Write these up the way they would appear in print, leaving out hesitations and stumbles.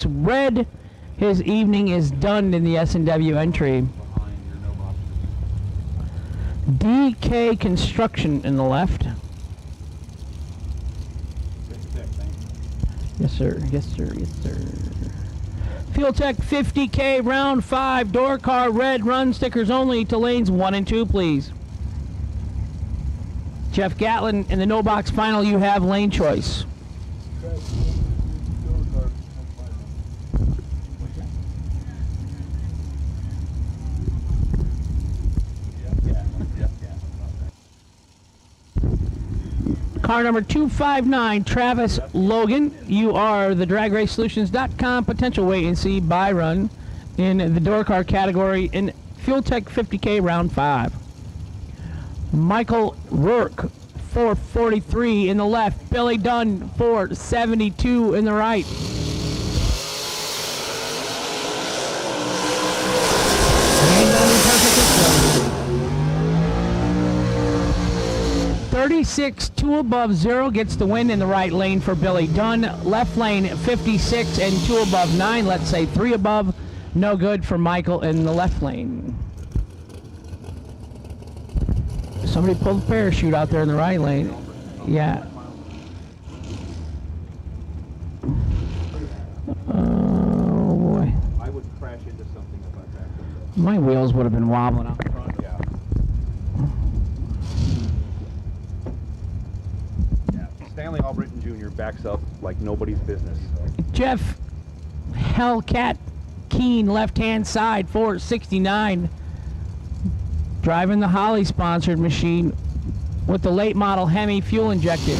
Red, his evening is done in the S&W entry. DK Construction in the left. Yes, sir. Yes, sir. Yes, sir. Fuel Tech 50K round 5 door car red run stickers only to lanes 1 and 2, please. Jeff Gatlin in the no box final. You have lane choice. Car number 259, Travis Logan. You are the DragRaceSolutions.com potential wait and see buy run in the door car category in Fuel Tech 50K round 5. Michael Rourke, 443 in the left. Billy Dunn, 472 in the right. 36, 2 above 0 gets the win in the right lane for Billy Dunn. Left lane 56 and 2 above 9. Let's say 3 above. No good for Michael in the left lane. Somebody pulled a parachute out there in the right lane. Yeah. Oh boy. I would crash into something if I backed up. My wheels would have been wobbling out front. Stanley Albritton Jr. backs up like nobody's business. Jeff Hellcat Keen, left-hand side, 469. Driving the Holly sponsored machine with the late model Hemi fuel injected.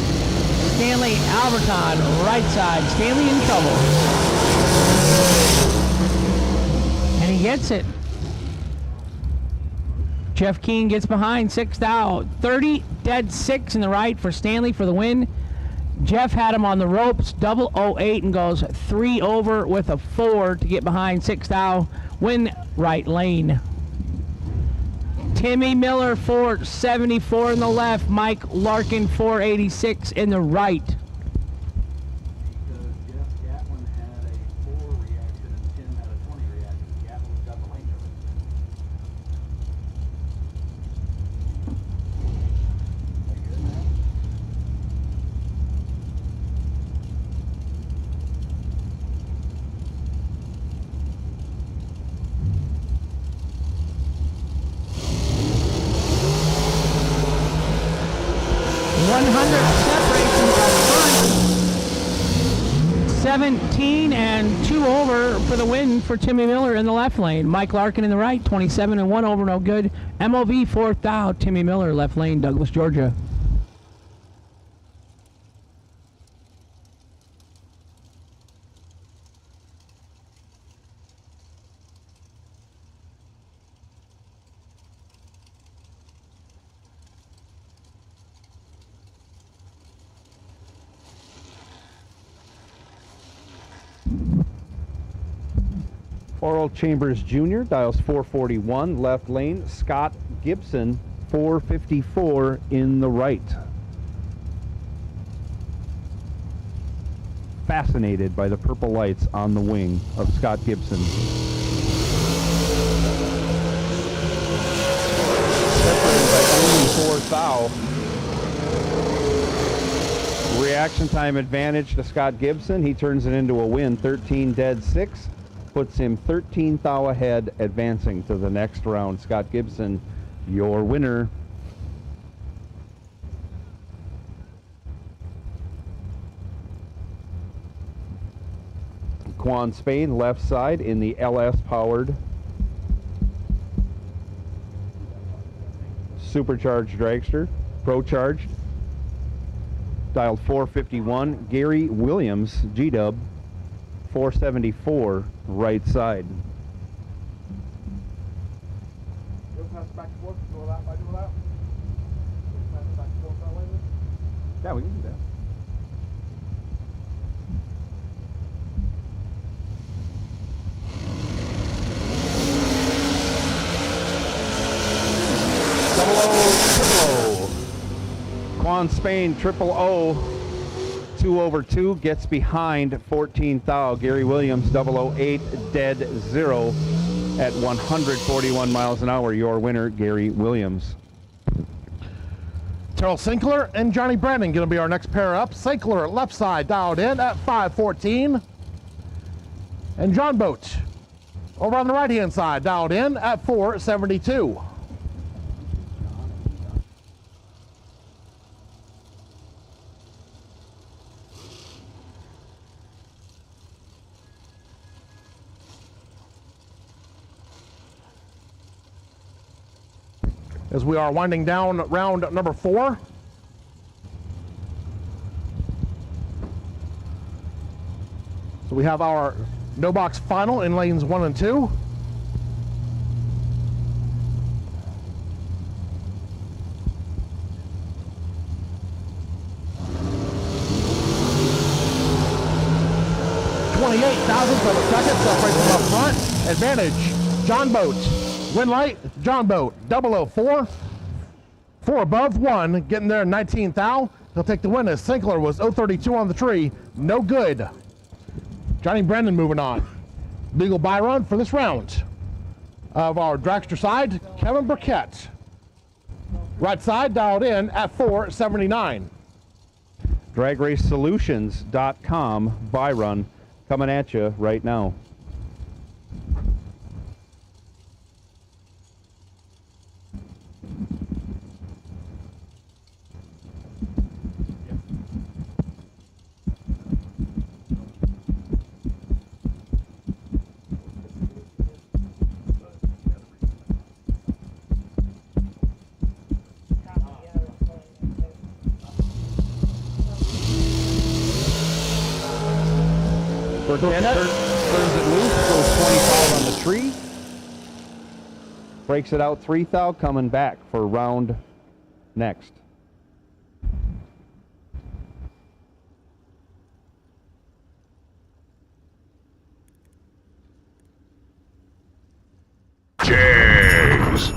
Stanley Alberton, right side. Stanley in trouble. And he gets it. Jeff Keen gets behind, 6th out. 30, dead 6 in the right for Stanley for the win. Jeff had him on the ropes, double 08 and goes 3 over with a 4 to get behind 6th out. Win right lane. Timmy Miller, 474 in the left. Mike Larkin, 486 in the right. Because Jeff Gatlin had a 4 reaction and Tim had a 20 reaction. Gatlin got the lane cover. 100 separations up front. 17 and 2 over for the win for Timmy Miller in the left lane. Mike Larkin in the right, 27 and 1 over, no good. MOV 4th out, Timmy Miller, left lane, Douglas, Georgia. Oral Chambers Jr. dials 441, left lane. Scott Gibson, 454 in the right. Fascinated by the purple lights on the wing of Scott Gibson. Separated by only 4 thou. Reaction time advantage to Scott Gibson. He turns it into a win, 13 dead 6. Puts him 13 thou ahead, advancing to the next round. Scott Gibson, your winner. Quan Spain, left side in the LS-powered supercharged dragster, pro-charged. Dialed 451. Gary Williams, G-Dub, 474, right side. Yeah, we can do that. Double O, triple O. Quan Spain, triple O. 2 over 2 gets behind 14 thou. Gary Williams 008 dead 0 at 141 miles an hour. Your winner, Gary Williams. Terrell Sinkler and Johnny Brandon going to be our next pair up. Sinkler left side dialed in at 514. And John Boat over on the right hand side dialed in at 472. As we are winding down round number 4. So we have our no box final in lanes 1 and 2. $28,000 for the second, separates from up front. Advantage, John Boat. Win light, John Boat, 004. 4 above 1, getting there 19 thou. He'll take the win as Sinkler was 032 on the tree. No good. Johnny Brandon moving on. Legal buy run for this round. Of our dragster side, Kevin Burkett. Right side dialed in at 479. DragRaceSolutions.com buy run coming at you right now. Burkett turns it loose, goes 25 on the tree. Breaks it out 3 thou, coming back for round next. James.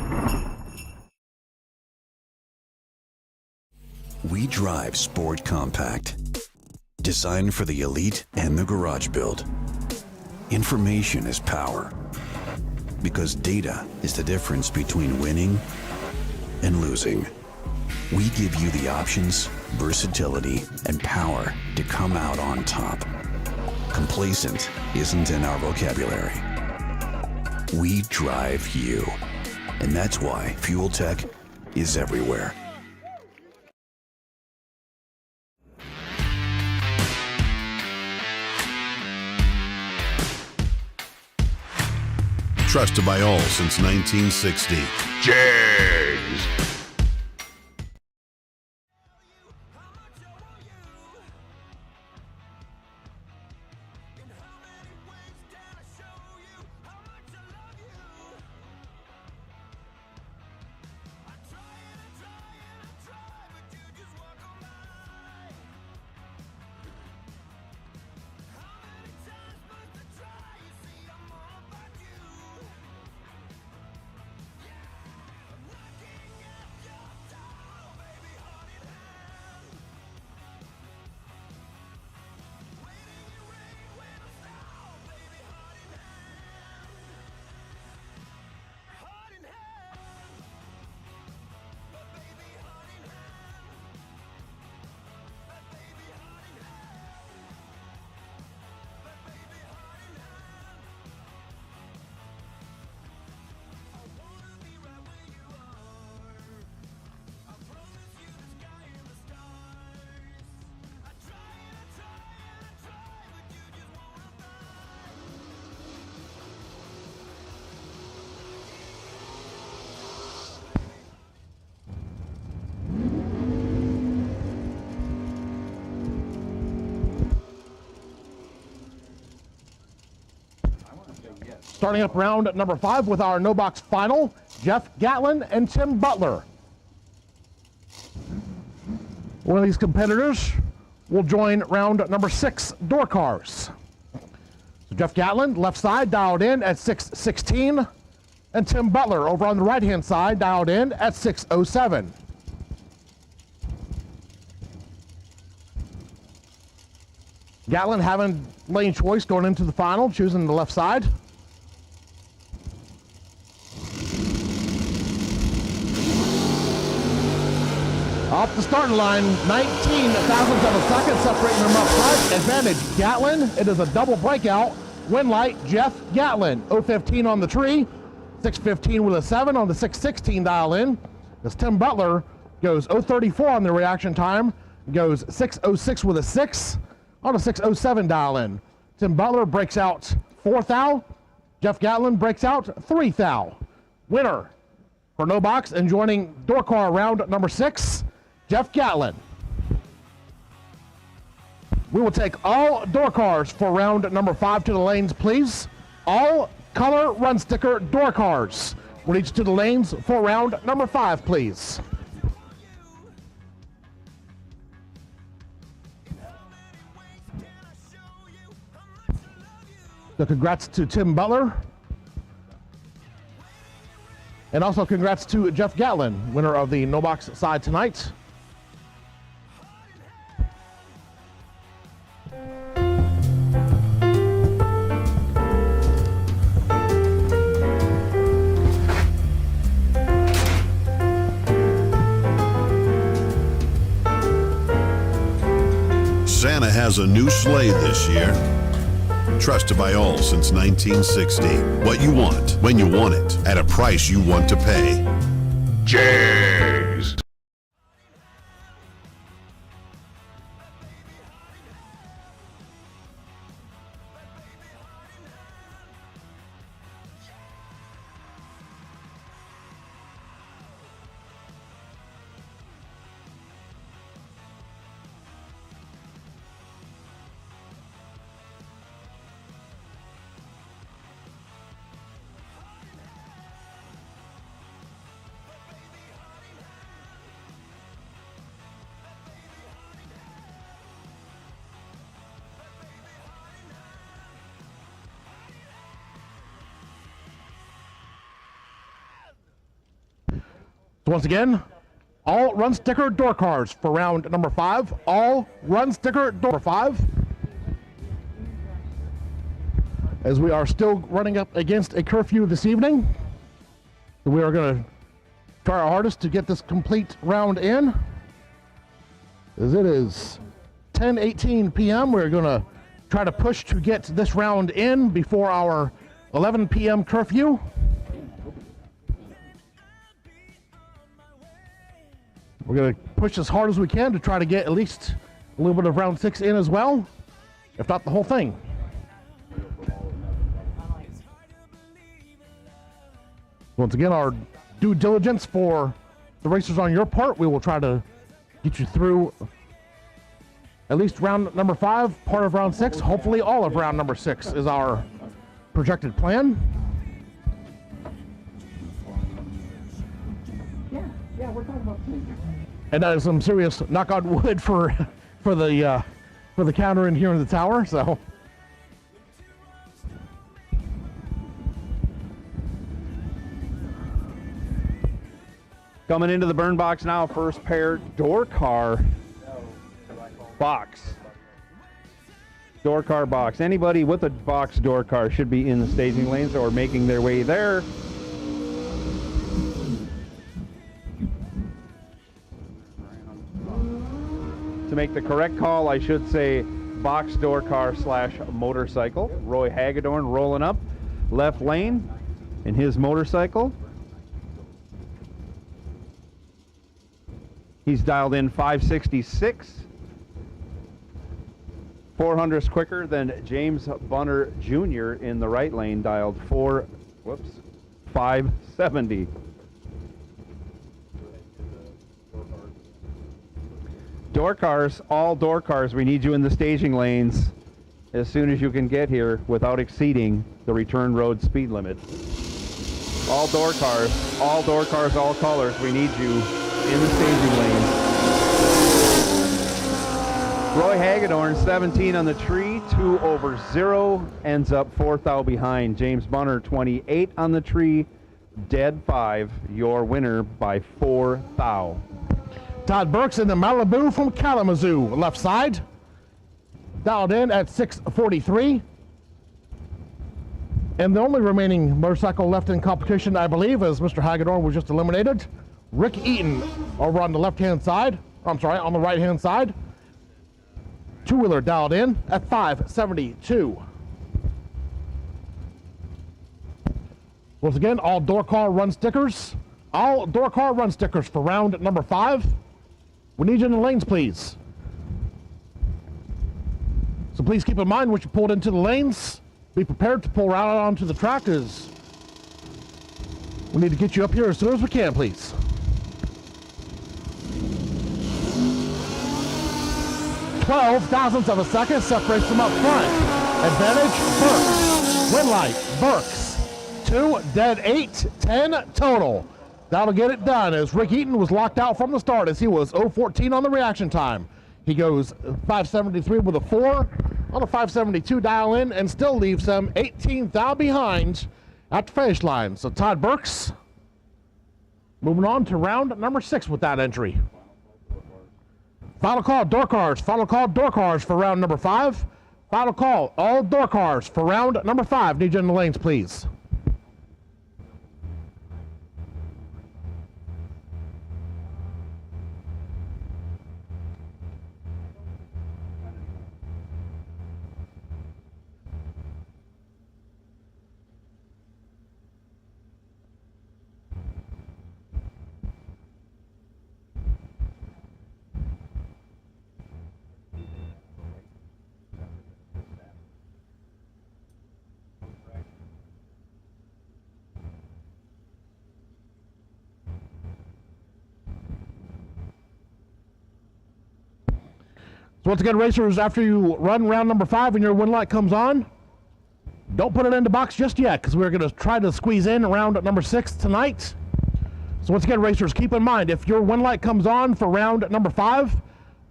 We drive Sport Compact. Designed for the elite and the garage build. Information is power. Because data is the difference between winning and losing. We give you the options, versatility, and power to come out on top. Complacent isn't in our vocabulary. We drive you. And that's why Fuel Tech is everywhere. Trusted by all since 1960. James. Starting up round number 5 with our no box final, Jeff Gatlin and Tim Butler. One of these competitors will join round number 6 door cars. So Jeff Gatlin, left side, dialed in at 616, and Tim Butler over on the right hand side, dialed in at 607. Gatlin having lane choice going into the final, choosing the left side. Off the starting line, 19 thousandths of a second separating them up front. Advantage Gatlin. It is a double breakout. Win light, Jeff Gatlin. 015 on the tree, 615 with a 7 on the 616 dial in. As Tim Butler goes 034 on the reaction time, goes 606 with a 6 on a 607 dial in. Tim Butler breaks out 4 thou. Jeff Gatlin breaks out 3 thou. Winner for no box and joining door car round number 6, Jeff Gatlin. We will take all door cars for round number 5 to the lanes, please. All color run sticker door cars will each to the lanes for round number 5, please. So congrats to Tim Butler. And also congrats to Jeff Gatlin, winner of the no box side tonight. Santa has a new sleigh this year. Trusted by all since 1960. What you want, when you want it, at a price you want to pay. Jays! So once again, all run sticker door cars for round number 5. All run sticker door 5. As we are still running up against a curfew this evening, we are going to try our hardest to get this complete round in. As it is 10:18 p.m., we're going to try to push to get this round in before our 11 p.m. curfew. We're going to push as hard as we can to try to get at least a little bit of round 6 in as well, if not the whole thing. Once again, our due diligence for the racers on your part, we will try to get you through at least round number 5, part of round 6, hopefully all of round number 6 is our projected plan. Yeah, we're talking about and that is some serious knock on wood for the counter in here in the tower. So coming into the burn box now, first pair door car box. Door car box. Anybody with a box door car should be in the staging lanes or making their way there. To make the correct call, I should say box door car / motorcycle. Roy Hagedorn rolling up left lane in his motorcycle. He's dialed in 566. 400ths quicker than James Bunner Jr. in the right lane, dialed 570. Door cars, all door cars, we need you in the staging lanes as soon as you can get here without exceeding the return road speed limit. All door cars, all colors, we need you in the staging lanes. Roy Hagedorn, 17 on the tree, 2 over 0, ends up 4 thou behind. James Bunner, 28 on the tree, dead 5, your winner by 4 thou. Todd Burks in the Malibu from Kalamazoo, left side. dialed in at 6:43. And the only remaining motorcycle left in competition, I believe, as Mr. Hagedorn was just eliminated, Rick Eaton over on the left-hand side. I'm sorry, on the right-hand side. Two-wheeler dialed in at 5:72. Once again, all door car run stickers. All door car run stickers for round number 5. We need you in the lanes, please. So please keep in mind when you pulled into the lanes, be prepared to pull right out onto the track, as we need to get you up here as soon as we can, please. Twelve thousandths of a second separates them up front. Advantage, Burks. Win light, Burks. 2, dead 8, 10 total. That'll get it done, as Rick Eaton was locked out from the start, as he was 0.14 on the reaction time. He goes 5:73 with a 4 on a 5:72 dial in, and still leaves them 18 thou behind at the finish line. So Todd Burks moving on to round number 6 with that entry. Final call, door cars. Final call, door cars for round number 5. Final call, all door cars for round number 5. Need you in the lanes, please. So once again, racers, after you run round number 5 and your win light comes on, don't put it in the box just yet, because we're going to try to squeeze in round number 6 tonight. So once again, racers, keep in mind, if your win light comes on for round number 5,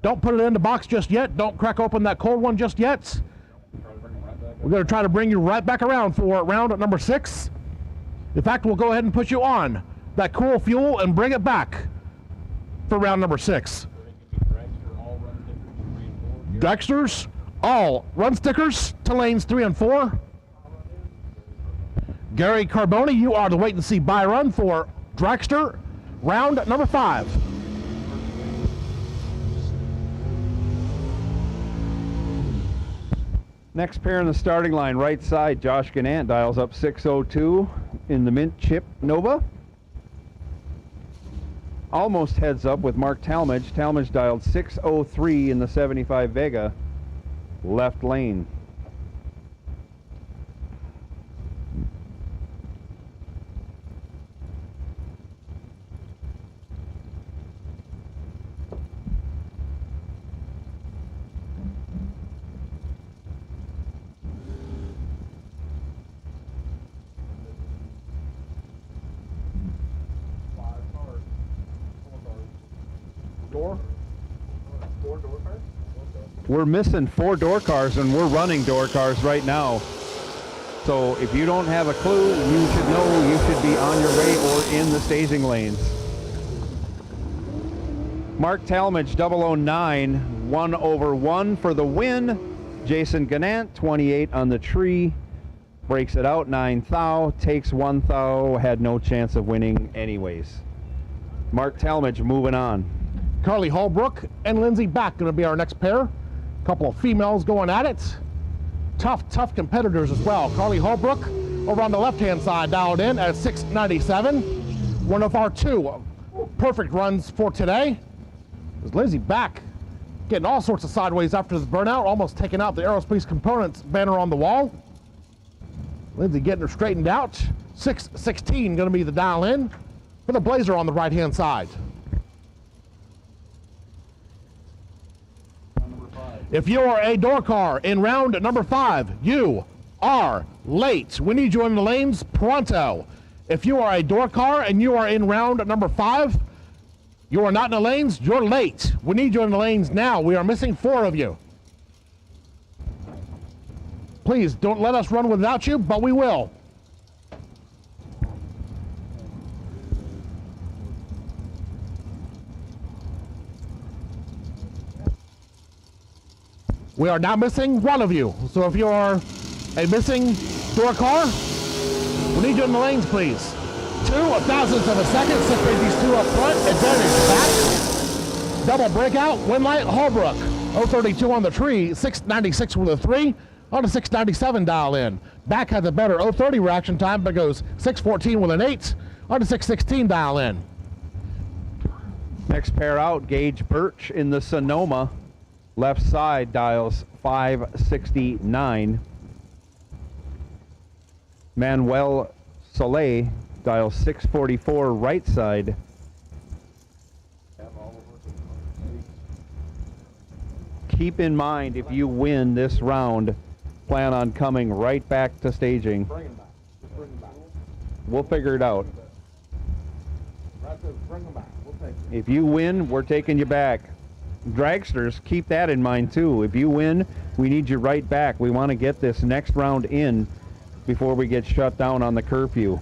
don't put it in the box just yet. Don't crack open that cold one just yet. We're going to try to bring you right back around for round number 6. In fact, we'll go ahead and put you on that cool fuel and bring it back for round number 6. Dragsters, all run stickers to lanes 3 and 4. Gary Carbone, you are the wait and see buy run for Dragster, round number 5. Next pair in the starting line, right side, Josh Gannant dials up 6:02 in the Mint Chip Nova. Almost heads up with Mark Talmadge. Talmadge dialed 6:03 in the 75 Vega, left lane. We're missing 4 door cars, and we're running door cars right now. So if you don't have a clue, you should know you should be on your way or in the staging lanes. Mark Talmadge 009, 1/1 for the win. Jason Gannant 28 on the tree, breaks it out 9 thou, takes 1 thou, had no chance of winning anyways. Mark Talmadge moving on. Carly Holbrook and Lindsay Back going to be our next pair. Couple of females going at it. Tough competitors as well. Carly Holbrook over on the left-hand side dialed in at 6:97. One of our 2 perfect runs for today. Is Lindsay Back getting all sorts of sideways after this burnout, almost taking out the Aerospace Components banner on the wall. Lindsay getting her straightened out. 6:16 going to be the dial in for the Blazer on the right-hand side. If you are a door car in round number 5, you are late. We need you in the lanes pronto. If you are a door car and you are in round number 5, you are not in the lanes, you're late. We need you in the lanes now. We are missing 4 of you. Please don't let us run without you, but we will. We are now missing one of you. So if you are a missing door car, we need you in the lanes, please. 0.02 of a second, separate these two up front, advantage back. Double breakout, win light, Holbrook. 032 on the tree, 696 with a 3, on a 697 dial in. Back has a better 030 reaction time, but goes 614 with an 8, on a 616 dial in. Next pair out, Gage Birch in the Sonoma. Left side dials 569. Manuel Soleil dials 644 right side. Keep in mind, if you win this round, plan on coming right back to staging. We'll figure it out. If you win, we're taking you back. Dragsters, keep that in mind too. If you win, we need you right back. We want to get this next round in before we get shut down on the curfew.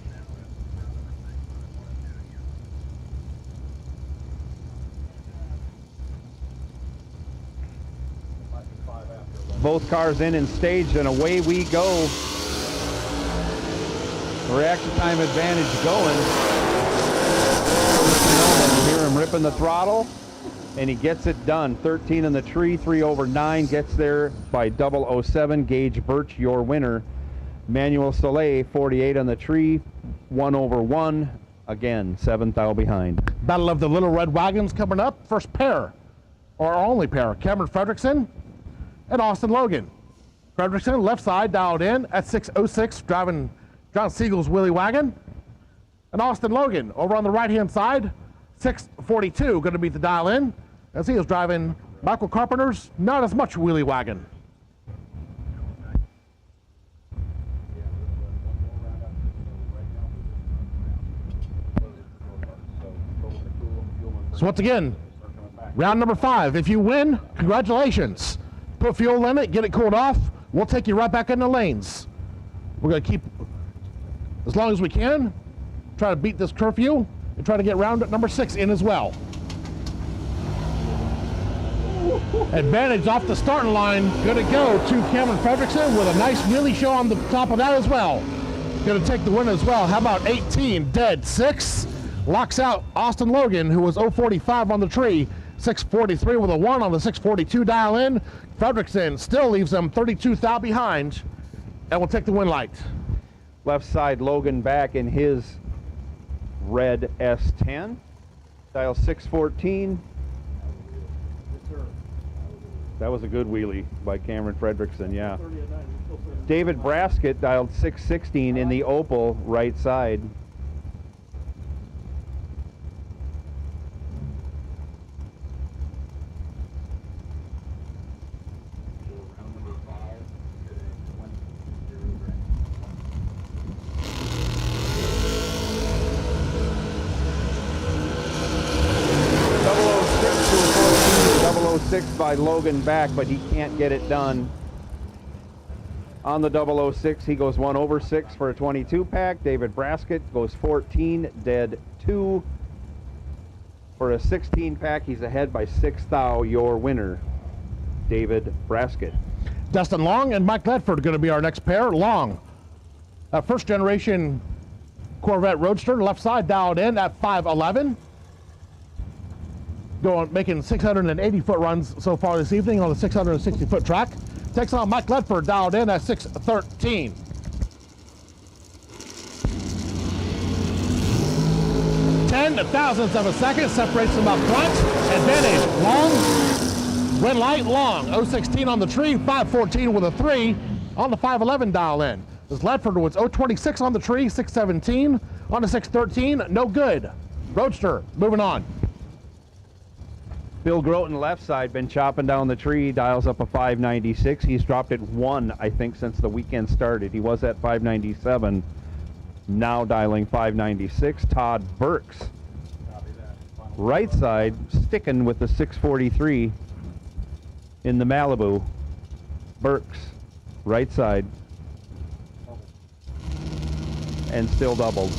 Both cars in and staged, and away we go. Reaction time advantage going. You hear him ripping the throttle, and he gets it done. 13 in the tree, 3 over 9, gets there by 007. Gage Birch, your winner. Manuel Soleil, 48 on the tree, 1 over 1. Again, 7th thou behind. Battle of the Little Red Wagons coming up. First pair, or our only pair, Cameron Fredrickson and Austin Logan. Fredrickson, left side, dialed in at 606, driving John Siegel's Wheelie Wagon. And Austin Logan, over on the right-hand side, 642, going to be the dial in, as he is driving Michael Carpenter's Not As Much Wheelie Wagon. So once again, round number 5. If you win, congratulations. Put fuel in it, get it cooled off. We'll take you right back in the lanes. We're going to keep, as long as we can, try to beat this curfew and try to get round number 6 in as well. Advantage off the starting line. Going to go to Cameron Fredrickson with a nice wheelie show on the top of that as well. Going to take the win as well. How about 18 dead 6? Locks out Austin Logan, who was 045 on the tree. 643 with a 1 on the 642 dial in. Fredrickson still leaves them 32 thou behind, and will take the win light. Left side, Logan back in his red S10. Dial 614. That was a good wheelie by Cameron Fredrickson, yeah. David Braskett dialed 616 in the Opal right side. By Logan back, but he can't get it done. On the 006, he goes 1 over 6 for a 22 pack. David Braskett goes 14, dead 2. For a 16 pack, he's ahead by 6 thou, your winner, David Braskett. Dustin Long and Mike Ledford are going to be our next pair. Long, first generation Corvette Roadster, left side dialed in at 511. Making 680-foot runs so far this evening on the 660-foot track. Takes on Mike Ledford, dialed in at 613. 10/1000ths of a second separates them up front. Advantage, Long. Red light, Long. 016 on the tree, 514 with a 3 on the 511 dial in. This Ledford was 026 on the tree, 617 on the 613. No good. Roadster, moving on. Bill Groten, left side, been chopping down the tree, dials up a 596. He's dropped it 1, I think, since the weekend started. He was at 597, now dialing 596. Todd Burks, right side, sticking with the 643 in the Malibu. Burks, right side, and still doubled.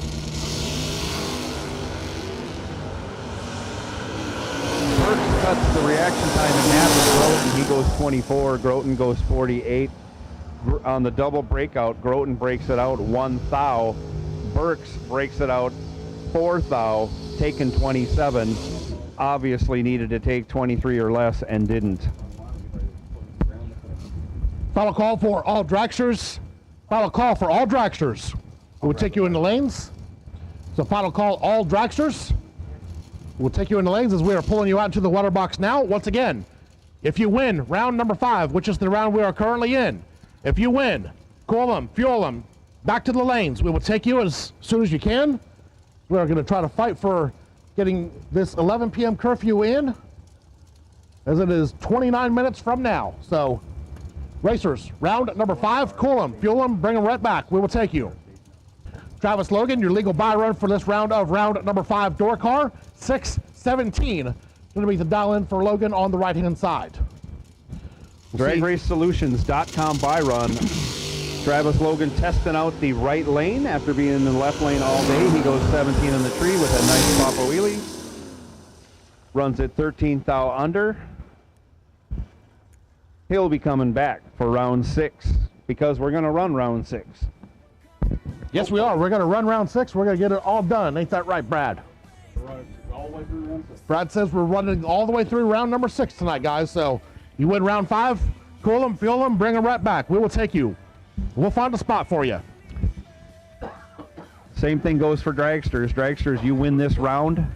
Cuts the reaction time in half as well. he goes 24. Groton goes 48. On the double breakout, Groton breaks it out 1 thou. Burks breaks it out 4 thou, taking 27. Obviously needed to take 23 or less and didn't. Final call for all dragsters. Final call for all dragsters. We'll take you in the lanes. So final call, all dragsters. We'll take you in the lanes as we are pulling you out into the water box now. Once again, if you win round number 5, which is the round we are currently in, if you win, cool them, fuel them, back to the lanes. We will take you as soon as you can. We are going to try to fight for getting this 11 p.m. curfew in, as it is 29 minutes from now. So, racers, round number 5, cool them, fuel them, bring them right back. We will take you. Travis Logan, your legal buy run for this round of round number 5 door car, 617. Going to be the dial in for Logan on the right-hand side. DragRaceSolutions.com buy run. Travis Logan testing out the right lane after being in the left lane all day. He goes 17 in the tree with a nice papa wheelie. Runs at 13 thou under. He'll be coming back for round 6 because we're going to run round 6. Yes, we are. We're going to run round 6. We're going to get it all done. Ain't that right, Brad? All the way through round 6. Brad says we're running all the way through round number 6 tonight, guys. So you win round 5, cool them, fuel them, bring them right back. We will take you. We'll find a spot for you. Same thing goes for Dragsters. Dragsters, you win this round,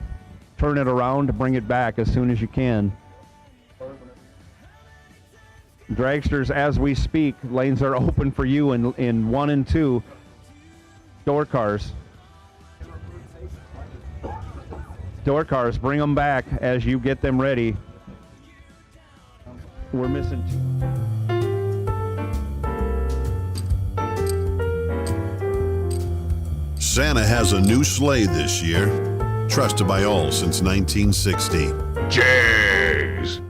turn it around, bring it back as soon as you can. Dragsters, as we speak, lanes are open for you in 1 and 2 door cars. Door cars, bring them back as you get them ready. We're missing 2. Santa has a new sleigh this year, trusted by all since 1960. Jeez!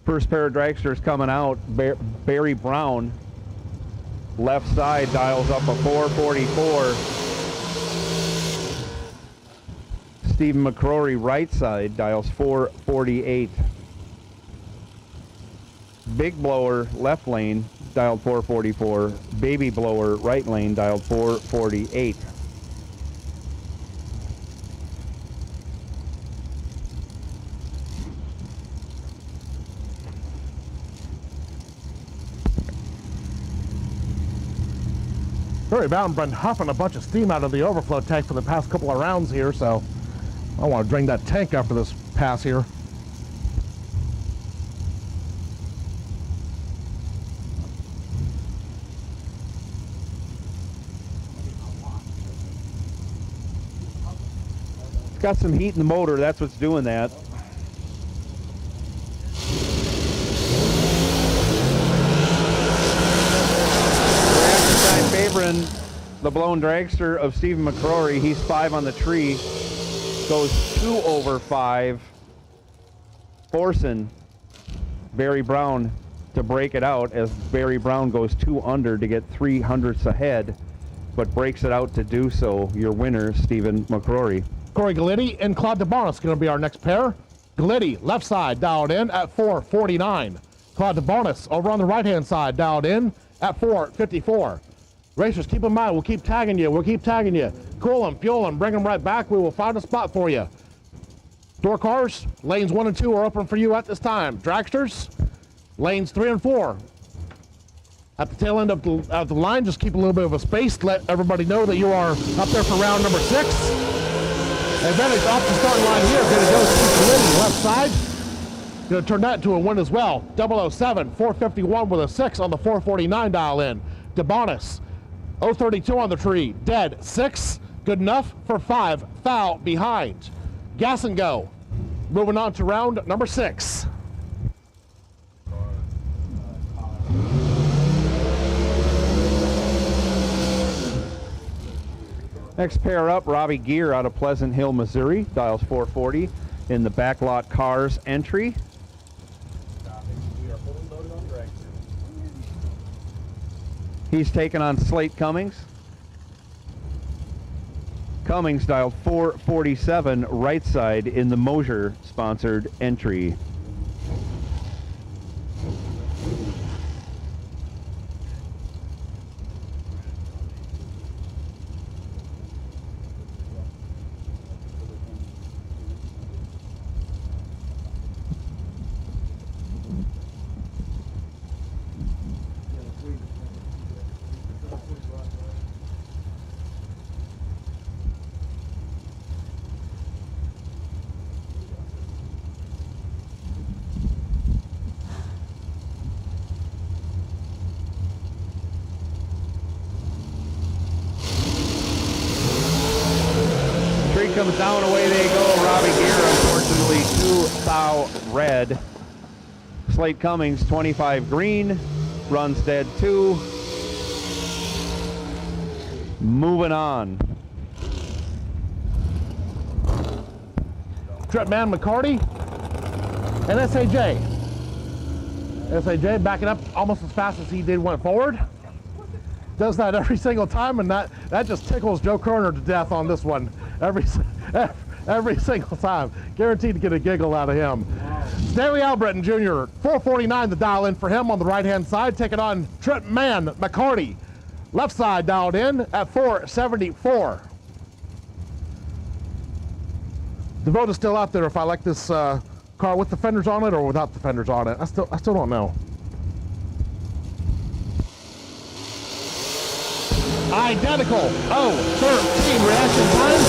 First pair of Dragsters coming out. Barry Brown, left side, dials up a 444. Stephen McCrory, right side, dials 448. Big Blower, left lane, dialed 444. Baby Blower, right lane, dialed 448. Barry Brown been huffing a bunch of steam out of the overflow tank for the past couple of rounds here, so I want to drain that tank after this pass here. It's got some heat in the motor, that's what's doing that. Favoring the blown dragster of Stephen McCrory. He's 5 on the tree. Goes 2 over 5. Forcing Barry Brown to break it out as Barry Brown goes 2 under to get 3/100ths ahead, but breaks it out to do so. Your winner, Stephen McCrory. Corey Galletti and Claude DeBonis going to be our next pair. Galletti, left side, dialed in at 449. Claude DeBonis over on the right-hand side, dialed in at 454. Racers, keep in mind, we'll keep tagging you. We'll keep tagging you. Cool them, fuel them, bring them right back. We will find a spot for you. Door cars, lanes 1 and 2 are open for you at this time. Dragsters, lanes 3 and 4. At the tail end of the line, just keep a little bit of a space. Let everybody know that you are up there for round number 6. Advantage off the starting line here. Going to go to the left side. Going to turn that into a win as well. 007, 451 with a 6 on the 449 dial in. DeBonis, 032 on the tree. Dead 6. Good enough for 5. Foul behind. Gas and go. Moving on to round number 6. Next pair up, Robbie Gear out of Pleasant Hill, Missouri. Dials 440 in the backlot cars entry. He's taken on Slate Cummings. Cummings dialed 447 right side in the Mosier sponsored entry. Comes down, away they go. Robbie Gear, unfortunately, 2 thou red. Slate Cummings, 25 green, runs dead 2. Moving on. Tripman McCarty and SAJ. SAJ backing up almost as fast as he did went forward. Does that every single time, and that just tickles Joe Kerner to death on this one. Every single time. Guaranteed to get a giggle out of him. Stanley Albritton Jr., 449 the dial in for him on the right-hand side, taking on Tripman McCarty. Left side dialed in at 474. The vote is still out there if I like this car with the fenders on it or without the fenders on it. I still don't know. Identical. 0-13 reaction time.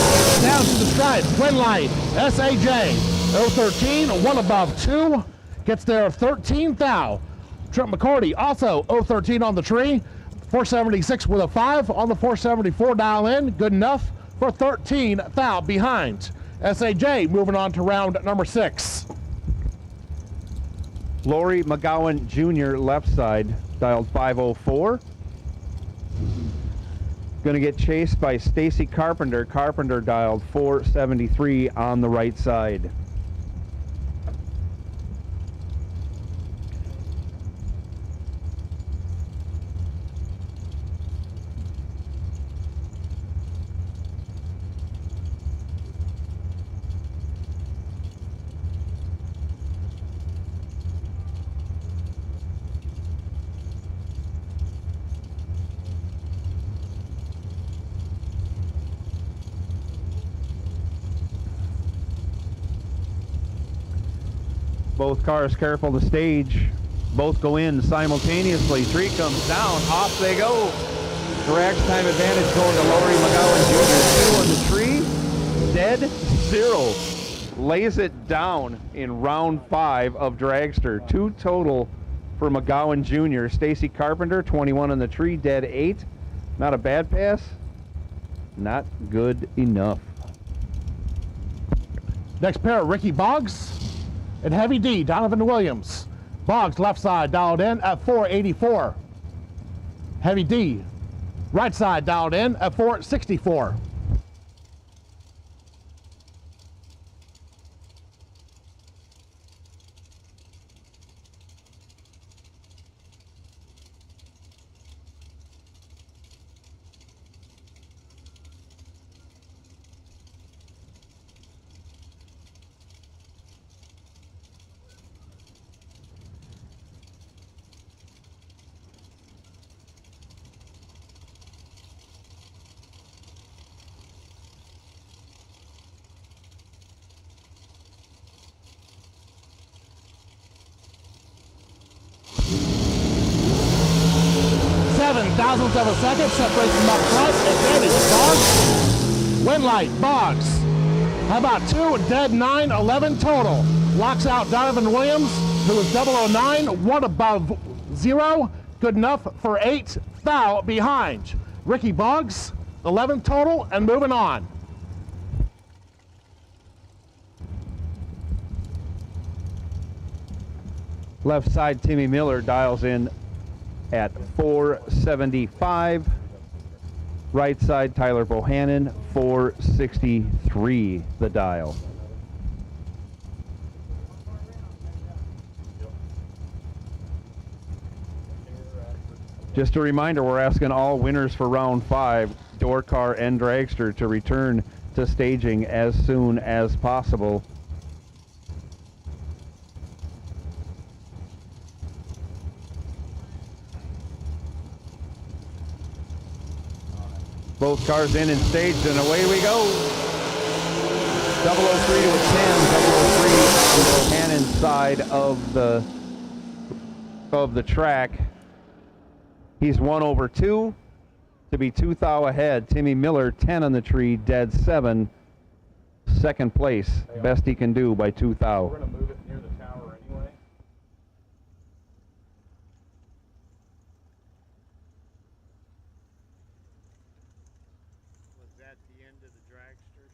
Down to the stripe. Twin light. SAJ. 0-13. One above 2. Gets there 13 thou. Trip McCarty also 0-13 on the tree. 476 with a 5 on the 474 dial in. Good enough for 13 thou behind. SAJ moving on to round number 6. Lori McGowan Jr. left side dialed 504. Going to get chased by Stacy Carpenter. Carpenter dialed 473 on the right side. Both cars careful to stage. Both go in simultaneously. Tree comes down. Off they go. Direct time advantage going to Lori McGowan Jr. 2 on the tree. Dead 0. Lays it down in round 5 of Dragster. 2 total for McGowan Jr. Stacy Carpenter, 21 on the tree. Dead 8. Not a bad pass. Not good enough. Next pair, Ricky Boggs and Heavy D, Donovan Williams. Boggs left side dialed in at 484. Heavy D, right side dialed in at 464. Thousandths of a second separates them up front. Advantage Boggs. Win light Boggs. How about 2? Dead 9, 11 total. Locks out Donovan Williams, who is 009, 1 above 0. Good enough for 8 thou behind. Ricky Boggs, 11 total, and moving on. Left side Timmy Miller dials in at 475. Right side Tyler Bohannon, 463 the dial. Just a reminder, we're asking all winners for round 5, door car and dragster, to return to staging as soon as possible. Both cars in and staged, and away we go. 003 to a 10, 003 on the Cannon side of the track. He's 1 over 2 to be 2 thou ahead. Timmy Miller, 10 on the tree, dead 7. Second place, best he can do by 2 thou. We're going to move it near the tower anyway. Was that the end of the dragsters?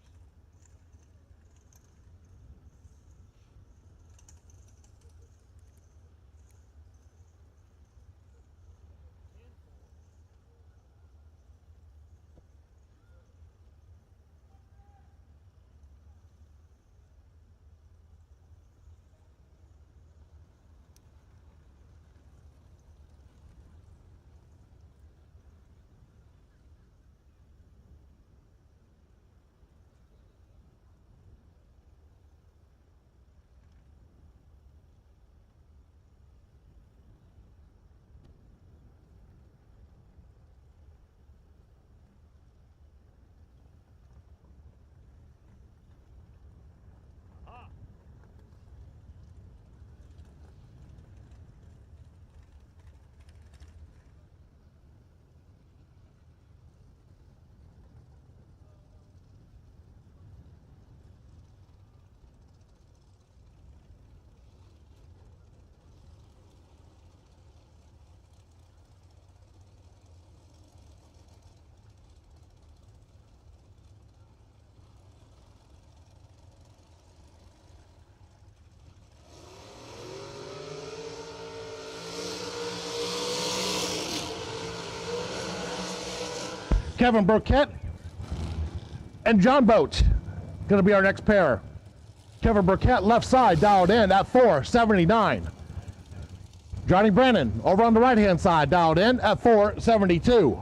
Kevin Burkett and John Boat going to be our next pair. Kevin Burkett left side dialed in at 479. Johnny Brennan over on the right hand side dialed in at 472.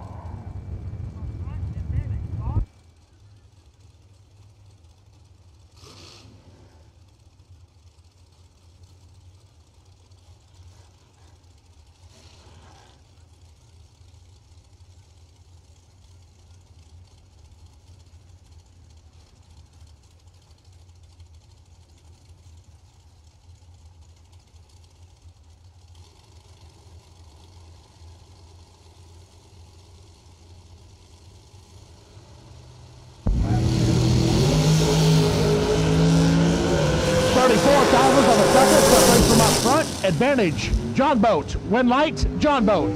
On the second, separates from up front. Advantage, John Boat. Win light, John Boat.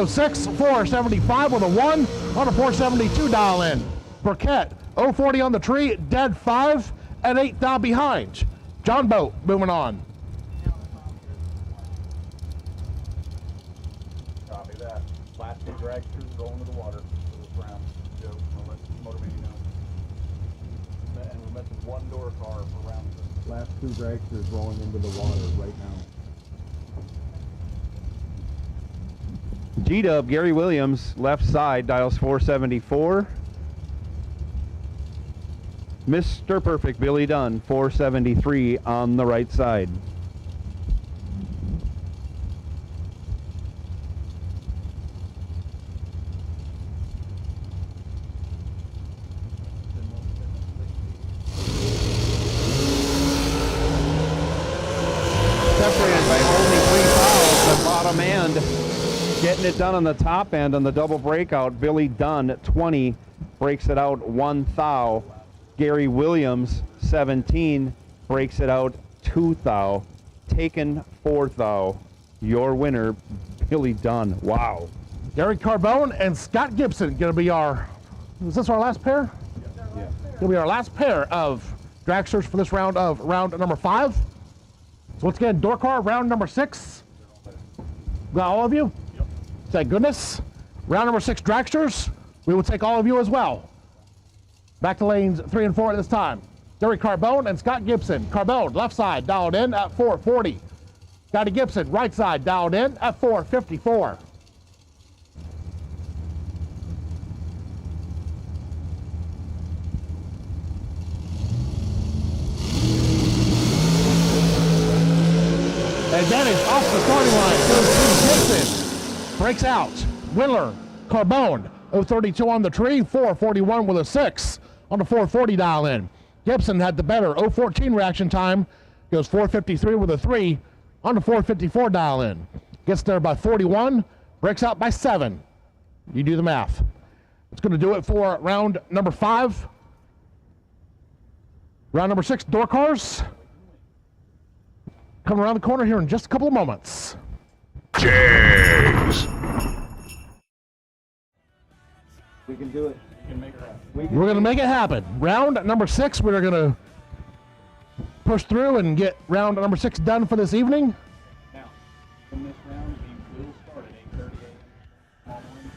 006, 475 with a 1 on a 472 dial in. Burkett, 040 on the tree, dead 5 and 8 down behind. John Boat moving on. Copy that. Last 2 dragsters going to the water for this round. Joe, I'll let Motor Mania know. And we're missing 1 door car for round 2. Last 2 dragsters rolling into the water right now. G-Dub, Gary Williams, left side, dials 474. Mr. Perfect, Billy Dunn, 473 on the right side. Separated by only 3 fouls, the bottom end. Getting it done on the top end on the double breakout. Billy Dunn, 20, breaks it out 1 thou. Gary Williams, 17, breaks it out 2 thou. Taken 4 thou. Your winner, Billy Dunn. Wow. Gary Carbone and Scott Gibson going to be our, is this our last pair? Yeah. Going to be our last pair of dragsters for this round of round number 5. So once again, door car, round number 6. Got all of you? Yep. Thank goodness. Round number 6 dragsters, we will take all of you as well. Back to lanes 3 and 4 at this time. Gary Carbone and Scott Gibson. Carbone, left side, dialed in at 440. Scotty Gibson, right side, dialed in at 454. Advantage off the starting line. Goes to Gibson. Breaks out. Windler, Carbone, 032 on the tree, 441 with a 6 on the 440 dial in. Gibson had the better 014 reaction time. Goes 453 with a 3 on the 454 dial in. Gets there by 41. Breaks out by 7. You do the math. It's going to do it for round number 5. Round number 6, door cars. Coming around the corner here in just a couple of moments. James. We can do it. You can make it happen. We're going to make it happen. Round number 6, we're going to push through and get round number 6 done for this evening. Now, in this round, we will start at 8:30 a.m. tomorrow morning.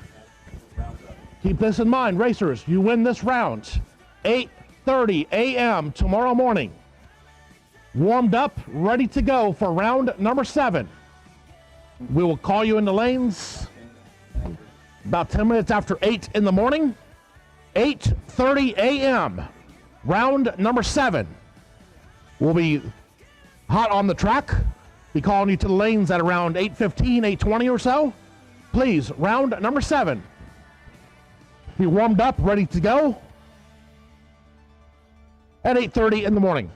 That's round 7. Keep this in mind, racers. You win this round. 8:30 a.m. tomorrow morning. Warmed up, ready to go for round number 7. We will call you in the lanes about 10 minutes after 8 in the morning. 8:30 a.m. Round number 7. We'll be hot on the track. Be calling you to the lanes at around 8:15, 8:20 or so. Please, round number 7. Be warmed up, ready to go at 8:30 in the morning.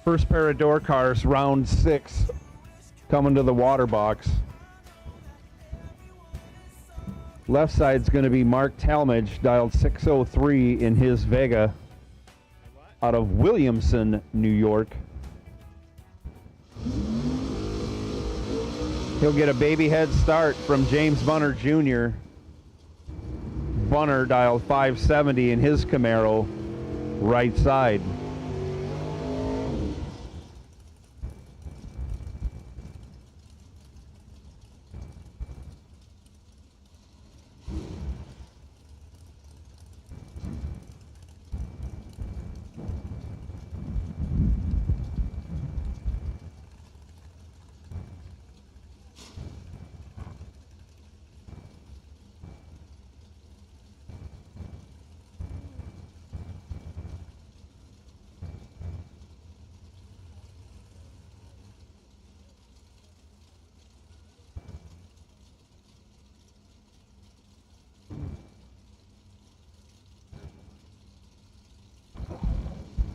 First pair of door cars, round 6, coming to the water box. Left side's going to be Mark Talmadge, dialed 603 in his Vega, out of Williamson, New York. He'll get a baby head start from James Bunner Jr. Bunner dialed 570 in his Camaro, right side.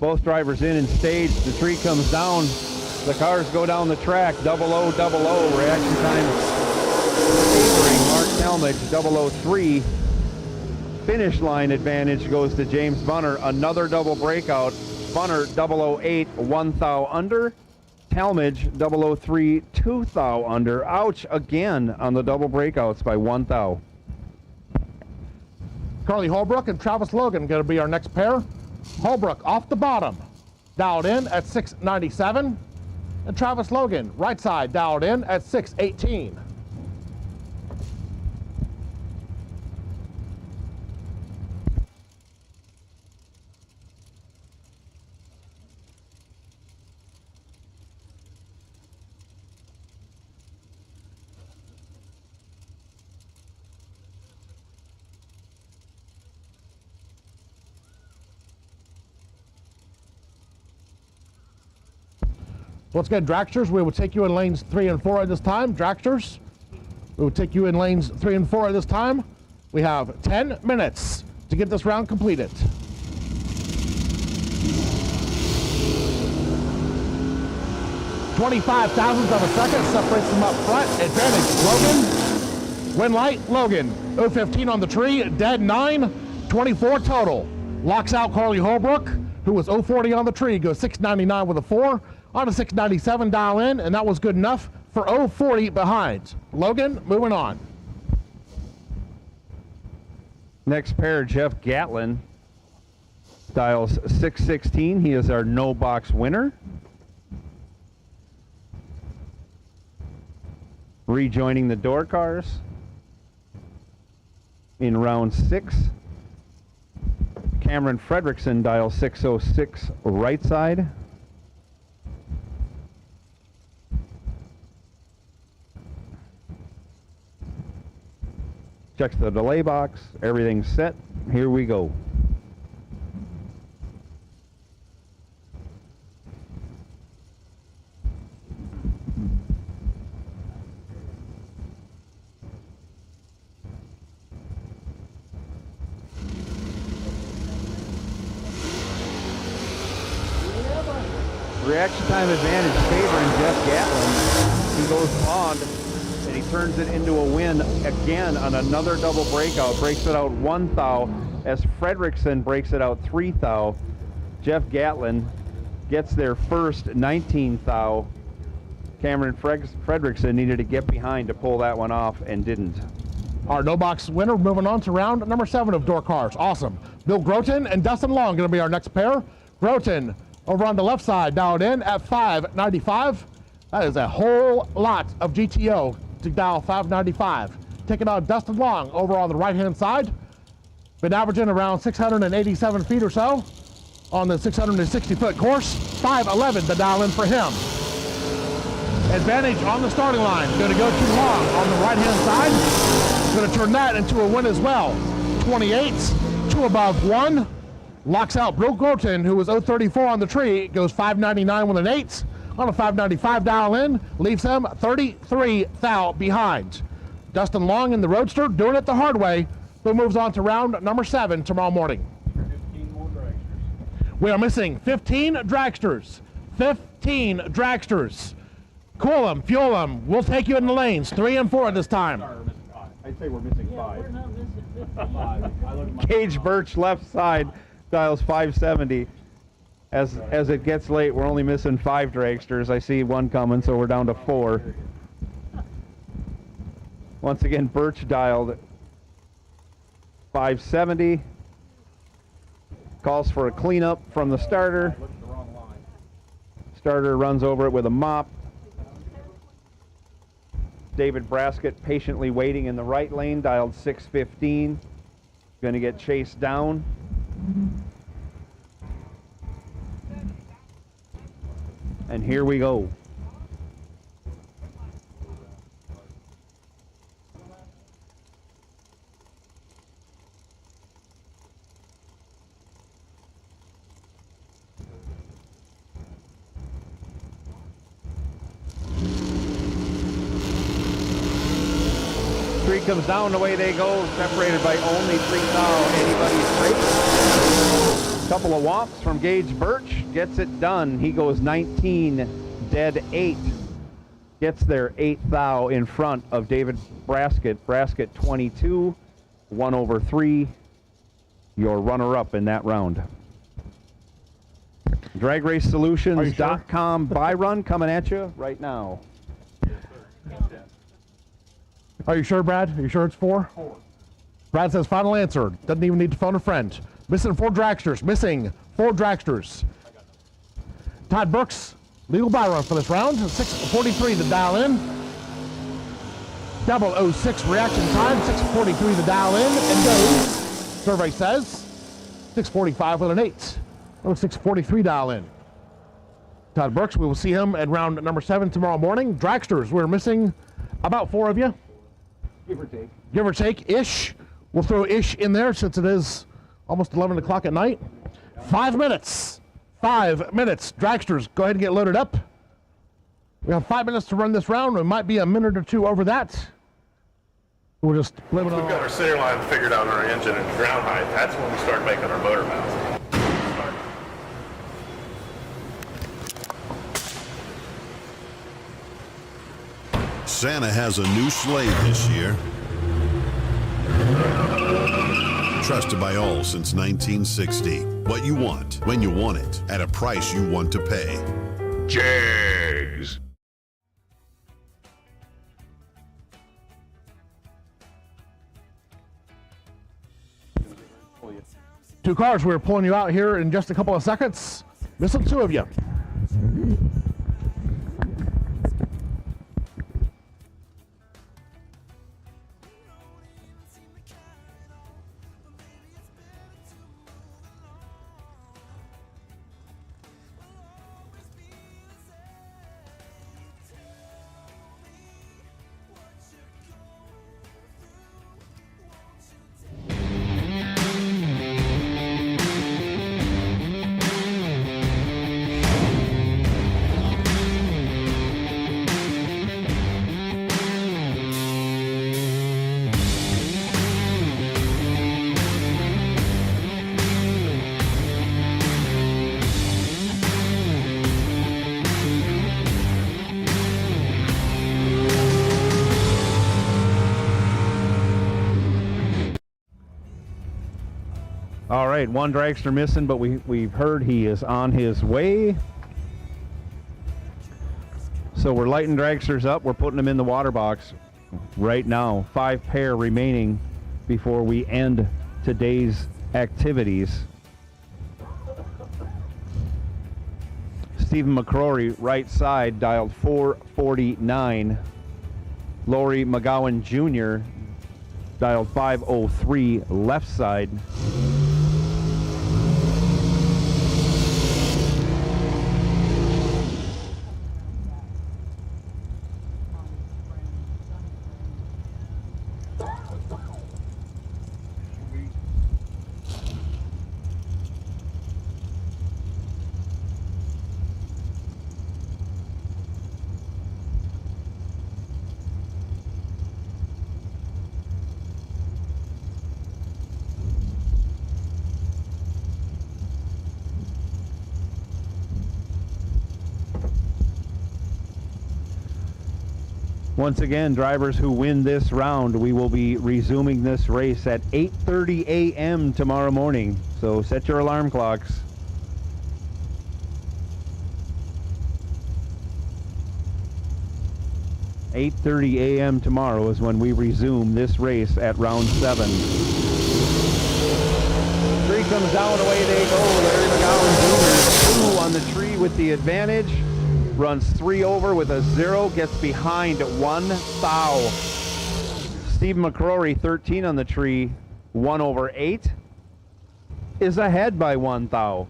Both drivers in and staged. The tree comes down. The cars go down the track. 000. Reaction time favoring Mark Talmadge. 003. Finish line advantage goes to James Bunner. Another double breakout. Bunner 008, 1 thou under. Talmadge 003, 2 thou under. Ouch again on the double breakouts by 1 thou. Carly Holbrook and Travis Logan going to be our next pair. Holbrook off the bottom, dialed in at 697. And Travis Logan, right side, dialed in at 618. Once again, Dragsters, we will take you in lanes 3 and 4 at this time. Dragsters, we will take you in lanes 3 and 4 at this time. We have 10 minutes to get this round completed. $25,000 of a second separates them up front. Advantage Logan. Win light, Logan. 015 on the tree, dead 9, 24 total. Locks out Carly Holbrook, who was 040 on the tree, goes 699 with a 4. On a 697 dial in, and that was good enough for 040 behind. Logan, moving on. Next pair, Jeff Gatlin dials 616. He is our no box winner. Rejoining the door cars in round 6. Cameron Fredrickson dials 606 right side. Checks the delay box. Everything's set. Here we go. Reaction time advantage favoring Jeff Gatlin. He goes on and he turns it into a win again on another double breakout. Breaks it out 1 thou as Fredrickson breaks it out 3 thou. Jeff Gatlin gets their first 19 thou. Cameron Fredrickson needed to get behind to pull that one off and didn't. Our no box winner, moving on to round number 7 of door cars. Awesome. Bill Groton and Dustin Long going to be our next pair. Groton over on the left side, dialed in at 595. That is a whole lot of GTO to dial 595. Taking on Dustin Long over on the right-hand side. Been averaging around 687 feet or so on the 660-foot course. 511 to dial in for him. Advantage on the starting line. Going to go to Long on the right-hand side. Going to turn that into a win as well. 28, 2 above 1. Locks out Bill Groton, who was 034 on the tree, goes 599 with an 8. On a 595 dial in, leaves him 33 thou behind. Dustin Long in the Roadster, doing it the hard way, who moves on to round number 7 tomorrow morning. 15 more dragsters. We are missing 15 dragsters. 15 dragsters. Cool them, fuel them. We'll take you in the lanes. 3 and 4 this time. Sorry, we're missing 5. I'd say we're missing 5. We're not missing 15. 5. I look at my Gage Birch left side dials 570. As it gets late, we're only missing 5 dragsters. I see one coming, so we're down to 4. Once again, Birch dialed 570. Calls for a cleanup from the starter. look at the wrong line. Starter runs over it with a mop. David Braskett patiently waiting in the right lane, dialed 615. Going to get chased down. And here we go. Three comes down, the way they go, separated by only 3 thou. Anybody's straight. Couple of whops from Gage Birch, gets it done. He goes 19, dead 8. Gets there 8 thou in front of David Braskett. Braskett 22, 1/3. Your runner-up in that round. DragRaceSolutions.com buy run coming at you right now. Are you sure, Brad? Are you sure it's 4? 4. Brad says final answer. Doesn't even need to phone a friend. Missing 4 dragsters. Missing 4 dragsters. Todd Brooks, legal buy run for this round. 6:43 to dial in. 006 reaction time. 6:43 to dial in and goes. Survey says 6:45 with an 8. Oh, 6:43 dial in. Todd Brooks, we will see him at round number 7 tomorrow morning. Dragsters, we're missing about 4 of you. Give or take. Give or take, ish. We'll throw ish in there since it is almost 11 o'clock at night. 5 minutes. 5 minutes. Dragsters, go ahead and get loaded up. We have 5 minutes to run this round. It might be a minute or 2 over that. We'll just blame it on. We've got our center line figured out on our engine and ground height. That's when we start making our motor mounts. Santa has a new sleigh this year. Trusted by all since 1960. What you want, when you want it, at a price you want to pay. Jags. Two cars, we're pulling you out here in just a couple of seconds. Missing two of you. All right, one dragster missing, but we've heard he is on his way. So we're lighting dragsters up. We're putting them in the water box right now. 5 pair remaining before we end today's activities. Stephen McCrory, right side, dialed 449. Lori McGowan Jr., dialed 503, left side. Once again, drivers who win this round, we will be resuming this race at 8:30 a.m. tomorrow morning. So set your alarm clocks. (8:30 a.m. tomorrow is when we resume this race at round 7. 3 comes down, away they go. Larry McGowan Jr. 2 on the tree with the advantage. Runs 3 over with a 0, gets behind 1 thou. Steve McCrory, 13 on the tree, 1 over 8, is ahead by 1 thou.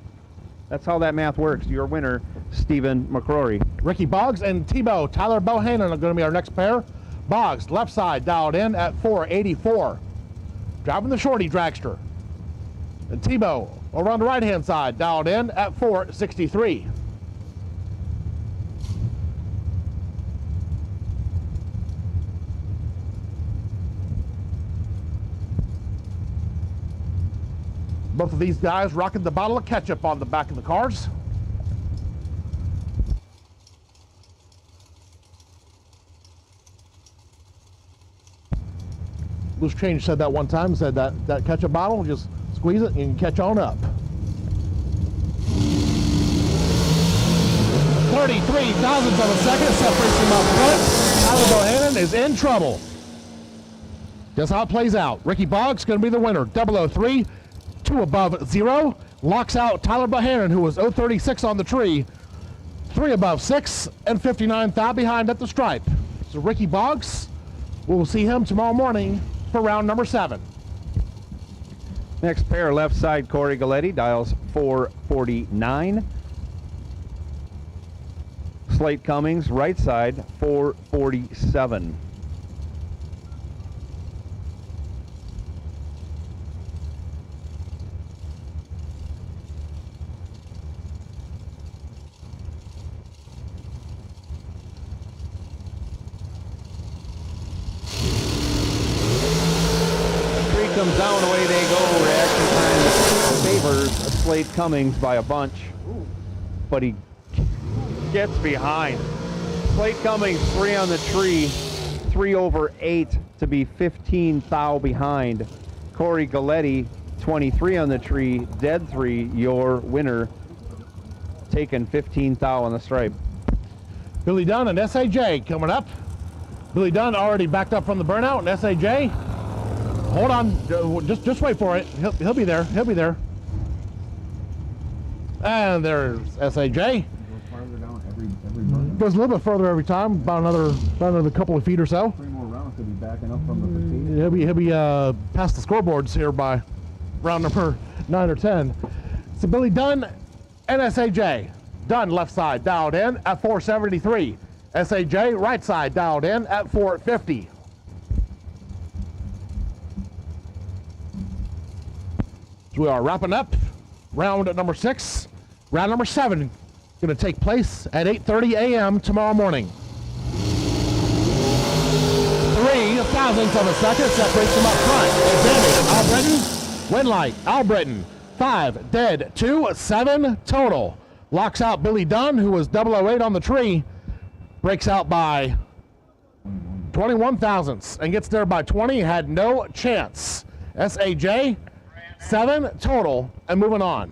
That's how that math works. Your winner, Stephen McCrory. Ricky Boggs and Tebow, Tyler Bohannon are going to be our next pair. Boggs, left side, dialed in at 484. Driving the shorty dragster. And Tebow, over on the right-hand side, dialed in at 463. Both of these guys rocking the bottle of ketchup on the back of the cars. Loose Change said that one time, said that ketchup bottle, just squeeze it and you can catch on up. 33 thousandths of a second separates him up front. Tyler Bohannon is in trouble. Guess how it plays out. Ricky Boggs going to be the winner. 003. 2 above 0, locks out Tyler Bohannon, who was 036 on the tree. 3 above 6, and 59 thou behind at the stripe. So Ricky Boggs, we'll see him tomorrow morning for round number 7. Next pair, left side, Corey Galletti, dials 449. Slate Cummings, right side, 447. Comes down, away they go. Reaction time favors Slate Cummings by a bunch, but he gets behind. Slate Cummings 3 on the tree, 3 over 8 to be 15 thou behind. Corey Galletti 23 on the tree, dead 3, your winner, taking 15 thou on the stripe. Billy Dunn and SAJ coming up. Billy Dunn already backed up from the burnout, and SAJ, hold on, just wait for it. He'll be there. He'll be there. And there's SAJ. Goes a little bit further every time, about another couple of feet or so. 3 more rounds to be backing up from the fatigue. He'll be past the scoreboards here by round number 9 or 10. So Billy Dunn and SAJ. Dunn left side dialed in at 473. SAJ right side dialed in at 450. So we are wrapping up round number 6. Round number 7 going to take place at 8:30 a.m. tomorrow morning. 3 thousandths of a second separates them up front. Advantage, Albritton. Win light, Albritton. 5 dead, 2, 7 total. Locks out Billy Dunn, who was 008 on the tree. Breaks out by 21 thousandths and gets there by 20. Had no chance. SAJ, 7 total, and moving on.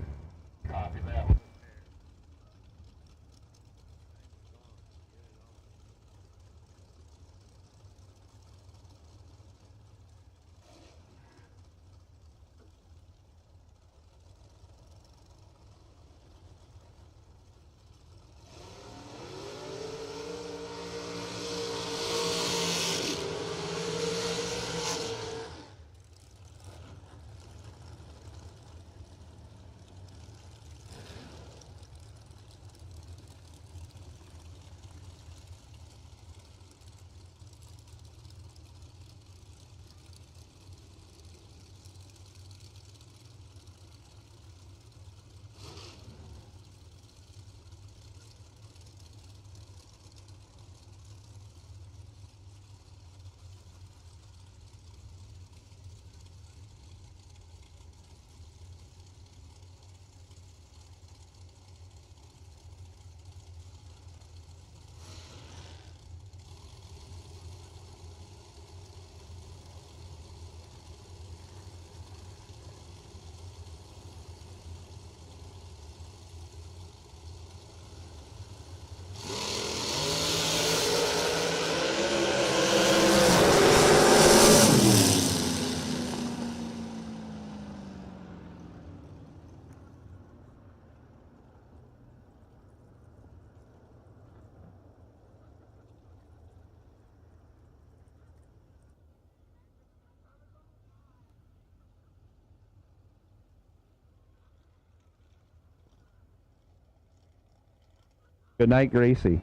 Good night, Gracie.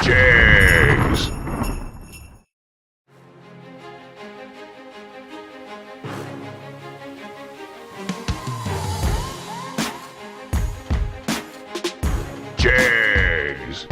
Jags. Jags.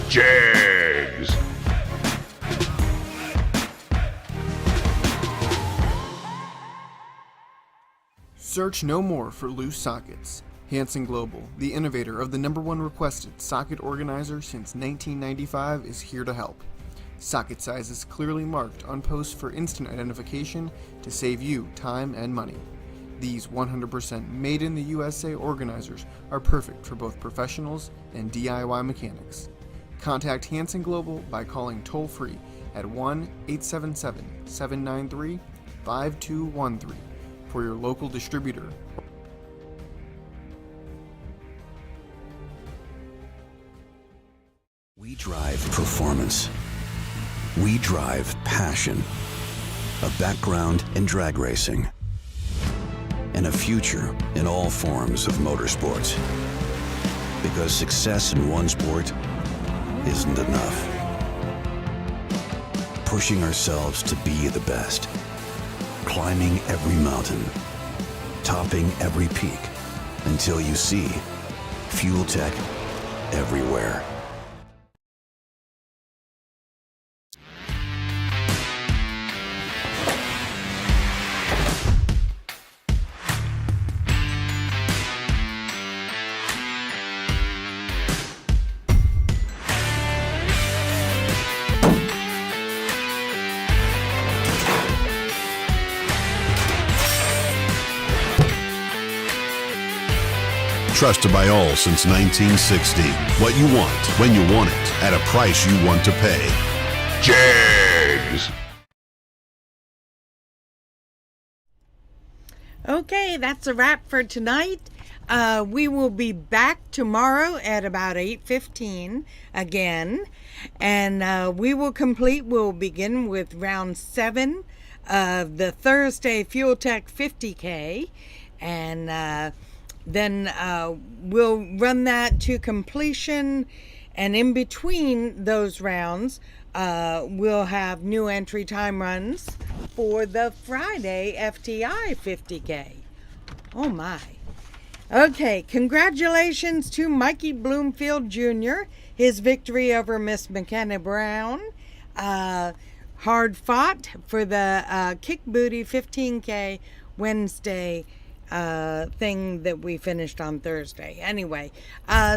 Jags. Search no more for loose sockets. Hansen Global, the innovator of the #1 requested socket organizer since 1995, is here to help. Socket sizes clearly marked on posts for instant identification to save you time and money. These 100% made in the USA organizers are perfect for both professionals and DIY mechanics. Contact Hansen Global by calling toll-free at 1-877-793-5213 for your local distributor. We drive performance. We drive passion. A background in drag racing. and a future in all forms of motorsports. Because success in one sport isn't enough. Pushing ourselves to be the best. Climbing every mountain. Topping every peak. Until you see Fuel Tech everywhere. Trusted by all since 1960. What you want, when you want it, at a price you want to pay. Jags! Okay, that's a wrap for tonight. We will be back tomorrow at about 8:15 again. And we'll begin with round 7 of the Thursday Fuel Tech 50K. And then we'll run that to completion, and in between those rounds we'll have new entry time runs for the Friday FTI 50K. Oh my. Okay, congratulations to Mikey Bloomfield Jr., his victory over Miss McKenna Brown. Hard fought for the Kick Booty 15K Wednesday thing that we finished on Thursday. Anyway,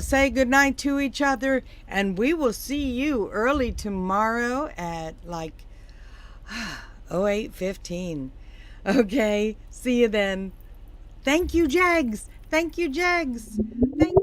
say goodnight to each other, and we will see you early tomorrow at like 08:15. Okay, see you then. Thank you, Jags. Thank you, Jags. Thank